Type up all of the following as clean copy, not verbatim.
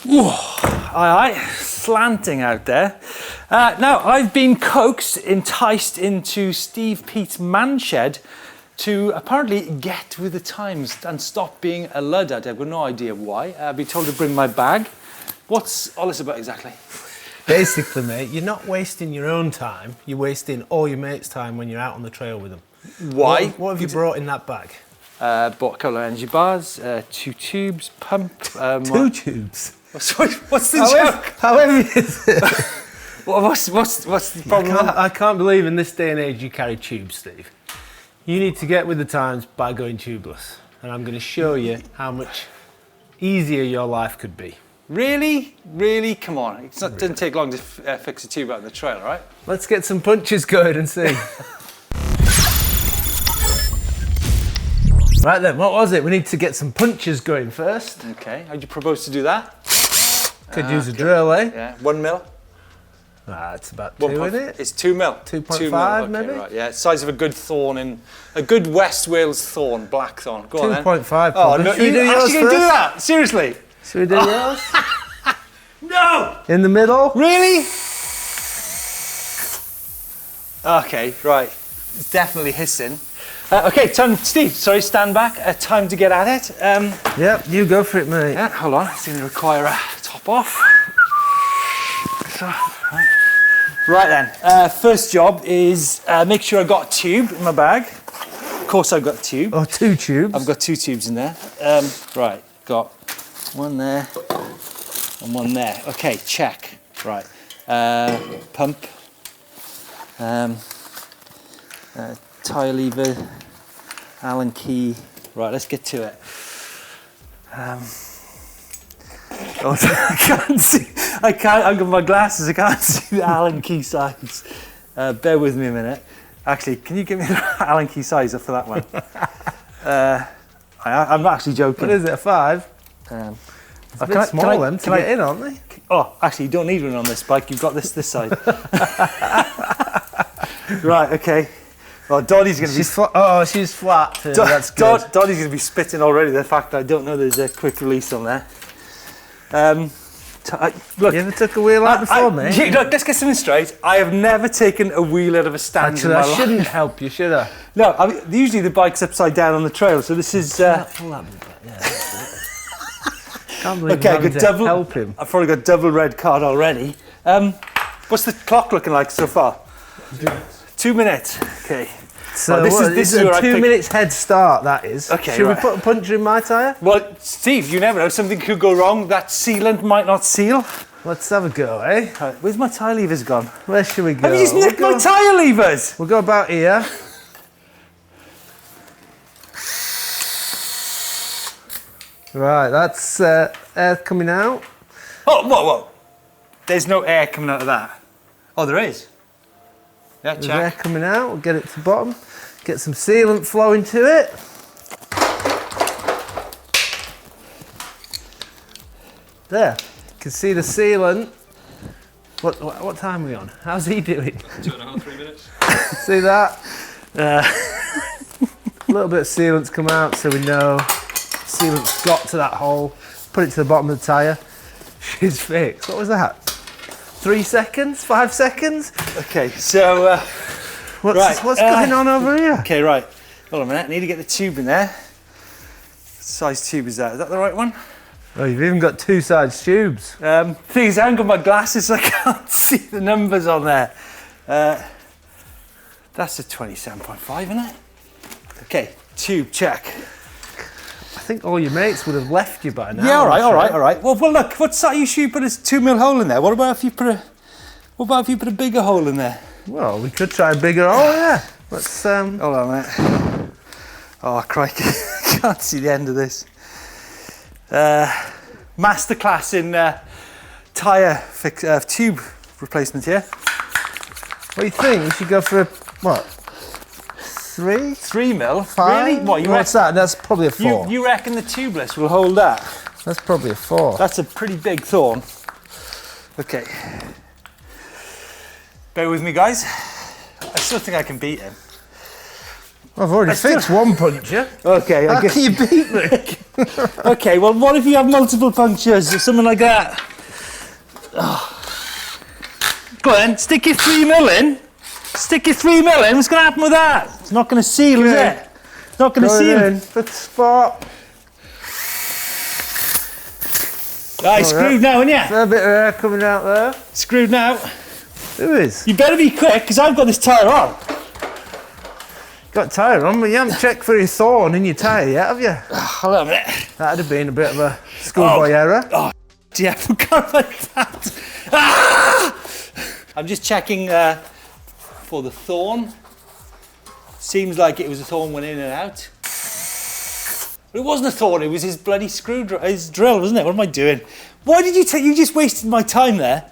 Aye, slanting out there. Now, I've been enticed into Steve Peat's man shed to apparently get with the times and stop being a Luddite. I've got no idea why. I've been told to bring my bag. What's all this about exactly? Basically, mate, you're not wasting your own time, you're wasting all your mates' time when you're out on the trail with them. Why? What have you brought in that bag? Bought a couple of energy bars, 2 tubes, pump. 2 tubes? Sorry, what's the joke? How heavy is it? What's the problem? I can't believe in this day and age you carry tubes, Steve. You need to get with the times by going tubeless. And I'm going to show you how much easier your life could be. Really? Really? Come on. It doesn't take long to fix a tube out in the trail, all right? Let's get some punches going and see. Right then, what was it? We need to get some punches going first. Okay, how'd you propose to do that? Could use a drill, eh? Yeah, 1 mil? It's about 2, isn't it? It's 2 mil. 2.5 okay, maybe? Right, yeah, size of a good thorn a good West Wales thorn, black thorn. Go on then. 2.5 Oh, no, Should we do yours actually first? do that? Seriously? Should we do yours? No! In the middle? Really? Okay, right. It's definitely hissing. Okay, Steve, stand back. Time to get at it. Yep, you go for it, mate. Yeah, hold on. It's going to require a top off. So, right then. First job is make sure I've got a tube in my bag. Of course, I've got a tube. Oh, 2 tubes. I've got 2 tubes in there. Right, got one there and one there. Okay, check. Right. Pump. Tire lever. Allen key. Right, let's get to it. I can't see. I've got my glasses. I can't see the Allen key size. Bear with me a minute. Actually, can you give me the Allen key size for that one? I'm actually joking. What is it, a 5? It's a bit small then to get in, aren't they? Oh, actually, you don't need one on this bike. You've got this side. Right, okay. Well, Doddie's going to be... she's flat too. That's good. Doddie's going to be spitting already, the fact that I don't know there's a quick release on there. Look, you ever took a wheel out before, mate? Look, let's get something straight. I have never taken a wheel out of a stand in my life. Actually, I shouldn't help you, should I? No, I mean, usually the bike's upside down on the trail, so this is... Pull that bit back, yeah, that's it. Can't believe help him. I've probably got double red card already. What's the clock looking like so far? 2 minutes. Okay. So this is a 2 minutes head start, that is. Okay, Should we put a puncher in my tyre? Well, Steve, you never know. Something could go wrong. That sealant might not seal. Let's have a go, eh? Right, where's my tyre levers gone? Where should we go? Have you just nicked my tyre levers? We'll go about here. Right, that's air coming out. Oh, whoa. There's no air coming out of that. Oh, there is. Yeah, There's check. air coming out. We'll get it to the bottom. Get some sealant flowing to it. There. You can see the sealant. What time are we on? How's he doing? 2.5, 3 minutes. See that? A little bit of sealant's come out, so we know sealant's got to that hole. Put it to the bottom of the tyre. She's fixed. What was that? 3 seconds? 5 seconds? Okay, so... What's going on over here? Okay, right. Hold on a minute. I need to get the tube in there. What size tube is that? Is that the right one? Oh, you've even got 2 size tubes. Thing is, I haven't got my glasses, so I can't see the numbers on there. That's a 27.5, isn't it? Okay, tube, check. I think all your mates would have left you by now. Yeah, all right. Well, look, what size you should put a 2 mil hole in there? What about if you put a bigger hole in there? Well, we could try a bigger hole, yeah. Let's Hold on a minute. Oh, crikey. I can't see the end of this. Masterclass in tube replacement here. What do you think? We should go for a, what? 3? 3 mil? 5? Really? What, What's that? That's probably a 4. You reckon the tubeless will hold that? That's probably a 4. That's a pretty big thorn. Okay. Bear with me, guys. I still think I can beat him. I've already fixed one puncture. Okay, How can you beat me? Okay, well, what if you have multiple punctures or something like that? Oh. Go on, stick your 3mm in. Stick your 3mm in. What's going to happen with that? It's not going to seal, is it? It's not going to seal. In for the spot. Right, screwed now, isn't you? A bit of air coming out there. Screwed now. Who is? You better be quick, because I've got this tyre on. Got tyre on, but you haven't checked for your thorn in your tyre yet, have you? Hold on a minute. That'd have been a bit of a schoolboy error. Oh, yeah, I forgot about that. Ah! I'm just checking for the thorn. Seems like it was a thorn went in and out. But it wasn't a thorn, it was his bloody his drill, wasn't it? What am I doing? Why did you you just wasted my time there?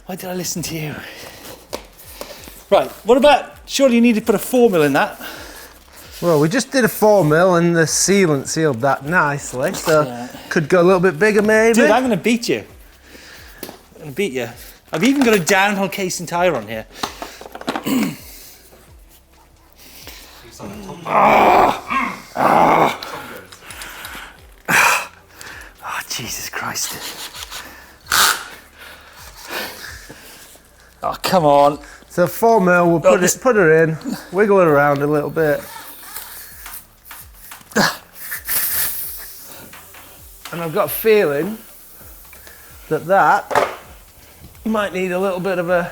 Why did I listen to you? Right, what about, surely you need to put a 4mm in that. Well, we just did a 4mm and the sealant sealed that nicely, so could go a little bit bigger maybe. Dude, I'm going to beat you. I'm going to beat you. I've even got a downhill casing tyre on here. Oh, Jesus Christ. Oh, come on. So 4mm, we'll put her in, wiggle her around a little bit. And I've got a feeling that might need a little bit of a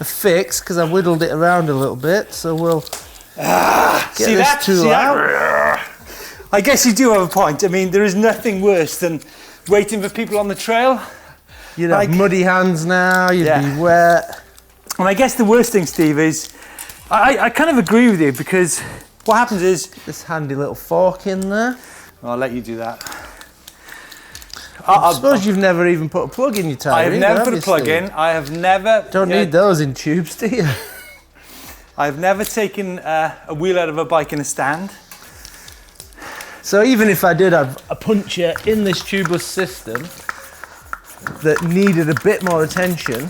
fix because I whittled it around a little bit. So we'll get this tool out. I guess you do have a point. I mean, there is nothing worse than waiting for people on the trail. You'd have muddy hands now, you'd be wet. And I guess the worst thing, Steve, is I kind of agree with you because what happens is... This handy little fork in there. I'll let you do that. I suppose you've never even put a plug in your tyre. I have never put a plug in. I have never... Don't need those in tubes, do you? I've never taken a wheel out of a bike in a stand. So even if I did have a puncture in this tubeless system that needed a bit more attention,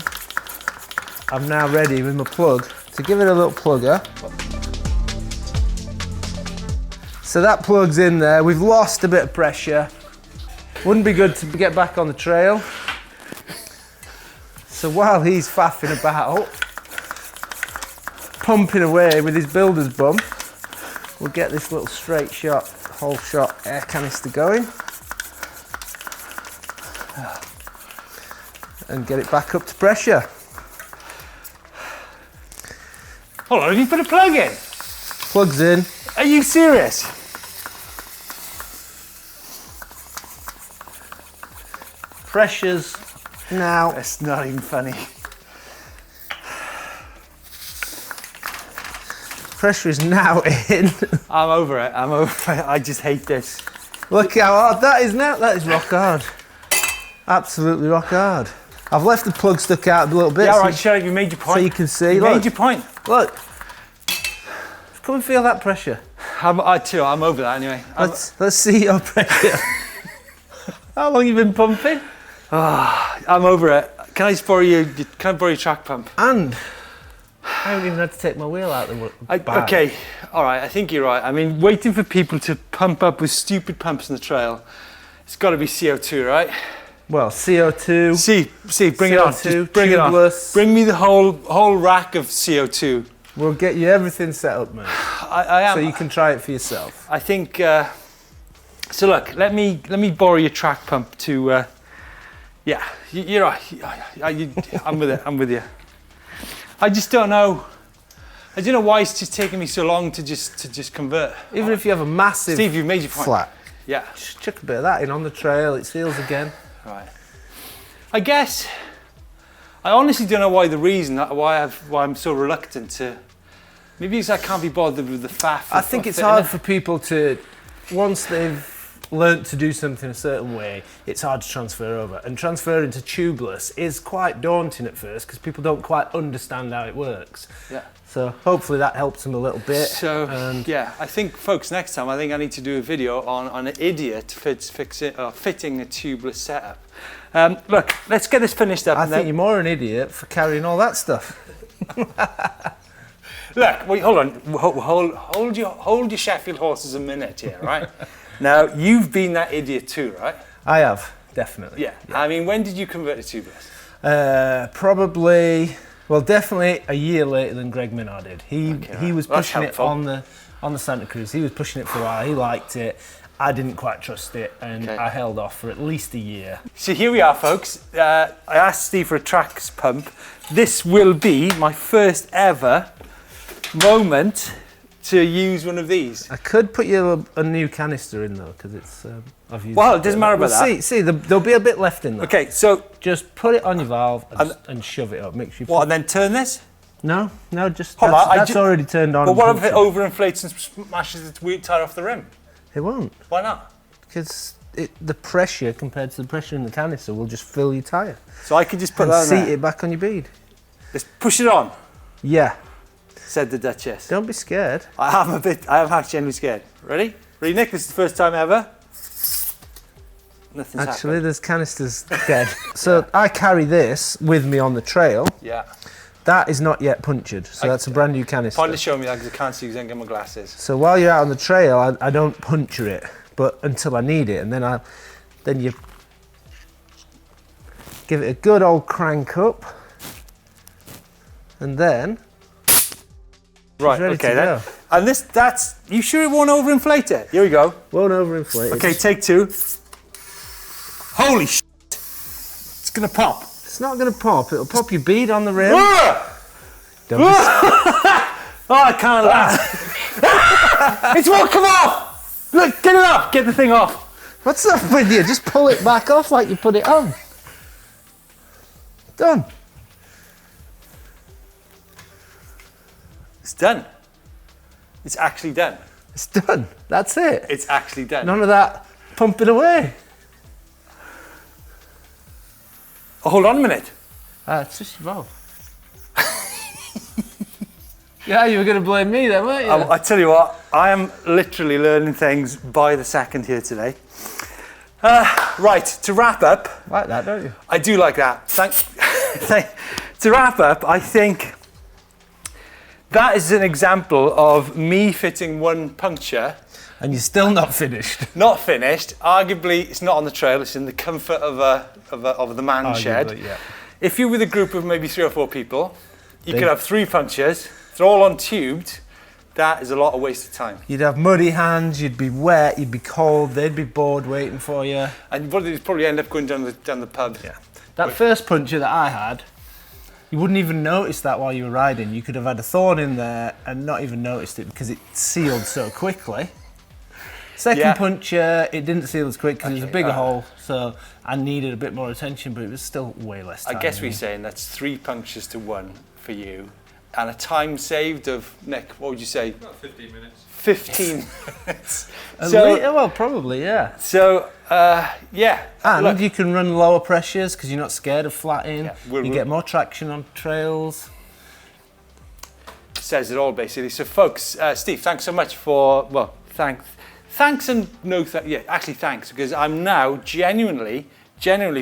I'm now ready with my plug to give it a little plugger. So that plug's in there. We've lost a bit of pressure. Wouldn't be good to get back on the trail. So while he's faffing about, pumping away with his builder's bum, we'll get this little straight shot, whole shot air canister going. And get it back up to pressure. Hold on, have you put a plug in? Plug's in. Are you serious? Pressure's now. It's not even funny. Pressure is now in. I'm over it. I'm over it. I just hate this. Look how hard that is now. That is rock hard. Absolutely rock hard. I've left the plug stuck out a little bit. Yeah, all right, shut up. You made your point. So you can see. You made your point. Look. Come and feel that pressure. I'm over that anyway. Let's see your pressure. How long have you been pumping? I'm over it. Can I just borrow you? Can I borrow your track pump? And I haven't even had to take my wheel out of the bag. Okay, all right. I think you're right. I mean, waiting for people to pump up with stupid pumps on the trail, it's got to be CO2, right? Well, CO2. See, bring it on. Just bring it on. Bring me the whole rack of CO2. We'll get you everything set up, mate. I am. So you can try it for yourself. I think. So look, let me borrow your track pump to. Yeah, you're right. I'm with it. I'm with you. I just don't know. I don't know why it's just taking me so long to just convert. Even if you have a massive Steve, you've made your point. Flat. Yeah. Just chuck a bit of that in on the trail. It seals again. Right. I guess. I honestly don't know why I'm so reluctant to. Maybe it's I can't be bothered with the faff. I think it's hard for people to, once they've learnt to do something a certain way, it's hard to transfer over. And transferring to tubeless is quite daunting at first because people don't quite understand how it works. Yeah. So hopefully that helps them a little bit. So yeah, I think folks, next time I need to do a video on an idiot fitting a tubeless setup. Look, let's get this finished up. I think you're more an idiot for carrying all that stuff. Look, wait, hold on. Hold your Sheffield horses a minute here, right? Now, you've been that idiot too, right? I have, definitely. Yeah. I mean, when did you convert to tubeless? Probably, well, definitely a year later than Greg Minard did. He was pushing it on the Santa Cruz. He was pushing it for a while. He liked it. I didn't quite trust it, and I held off for at least a year. So here we are, folks. I asked Steve for a tracks pump. This will be my first ever moment to use one of these. I could put you a new canister in though, because it's I've used. Well, it doesn't matter about that. See, there'll be a bit left in there. Okay, so just put it on your valve and shove it up. Make sure. What? And then turn this? No, just Hold on, that's already turned on. But what if it overinflates and smashes its wheel tire off the rim? It won't. Why not? Because the pressure compared to the pressure in the canister will just fill your tyre. So I could just put and that in there. seat it back on your bead. Just push it on. Yeah. Said the Duchess. Don't be scared. I am actually genuinely scared. Ready? Ready, Nick? This is the first time ever. Nothing's Actually, happened. there's canisters dead. So I carry this with me on the trail. Yeah. That is not yet punctured, so that's a brand new canister. Point to show me that because I can't see because I haven't got my glasses. So while you're out on the trail, I don't puncture it, but until I need it, and then you give it a good old crank up, and then right, ready okay to then. go. And that's, you sure it won't overinflate it? Here we go. Won't overinflate. Okay, take two. Holy shit! It's gonna pop. It's not going to pop. It'll pop your bead on the rim. Don't be Oh, I can't laugh. It's won't come off. Look, get it off. Get the thing off. What's up with you? Just pull it back off like you put it on. Done. It's done. It's actually done. It's done. That's it. It's actually done. None of that pumping away. Oh, hold on a minute. It's just your valve. Yeah, you were going to blame me then, weren't you? I tell you what, I am literally learning things by the second here today. Right, to wrap up. Like that, don't you? I do like that. To wrap up, I think that is an example of me fitting one puncture. And you're still not finished. Not finished. Arguably, it's not on the trail. It's in the comfort of the man shed. Yeah. If you're with a group of maybe 3 or 4 people, you could have 3 punctures. They're all untubed. That is a lot of wasted time. You'd have muddy hands. You'd be wet. You'd be cold. They'd be bored waiting for you. And you'd probably end up going down the pub. Yeah. That first puncture that I had, you wouldn't even notice that while you were riding. You could have had a thorn in there and not even noticed it because it sealed so quickly. Second puncture, it didn't seal as quick because it was a bigger hole, so I needed a bit more attention, but it was still way less time. I guess we're saying that's 3 punctures to 1 for you, and a time saved of, Nick, what would you say? About 15 minutes. 15 minutes. Well, probably, yeah. So, yeah. And look, you can run lower pressures because you're not scared of flatting. Yeah, you get more traction on trails. Says it all, basically. So, folks, Steve, thanks so much for, well, thanks and no thanks. Yeah, actually thanks, because I'm now genuinely,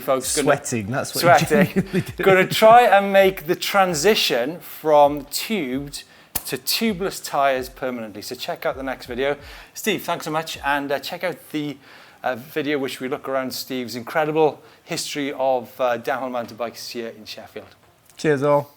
folks, sweating. That's what sweating. you're genuinely doing. Going to try and make the transition from tubed to tubeless tyres permanently. So check out the next video. Steve, thanks so much, and check out the video which we look around Steve's incredible history of downhill mountain bikes here in Sheffield. Cheers all.